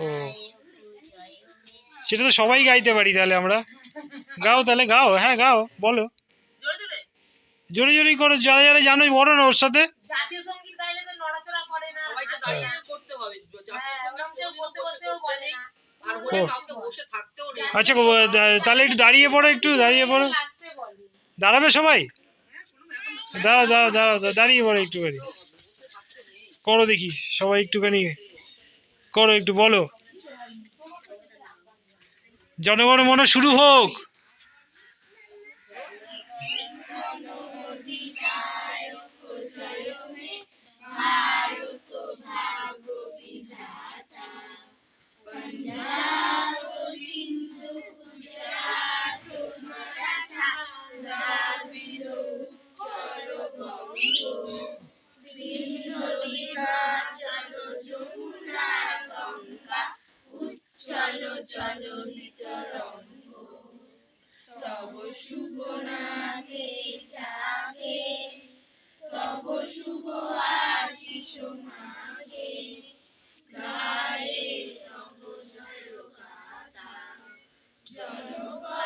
ও, সেটা তো সবাই গাইতে পারি তাহলে আমরা। গাও তাহলে, গাও, হ্যাঁ গাও, বলো জোরে জোরে করো, যারা যারা জানো বলো না ওর সাথে। জাতীয় সঙ্গীত গাইলে তো নড়াচড়া করে না, সবাইকে দাঁড়িয়ে করতে হবে। জাতীয় সঙ্গীত বসে বসে বলে না, আর বলে কাউকে বসে থাকতেও নেই। আচ্ছা, তাহলে একটু দাঁড়িয়ে পড়ো, একটু দাঁড়িয়ে পড়ো। দাঁড়াবে সবাই? দাঁড়াও দাঁড়াও দাঁড়াও, দাঁড়িয়ে পড়ো একটুখানি, করো দেখি সবাই একটুখানি করো, একটু বলো জনগণ মন শুরু হোক। চলো চলো ভিতরঙ্গ, তব শুভ নামে জাগে, তব শুভ আশিস মাগে, গায়ে তব জয় গাথা, জনগণ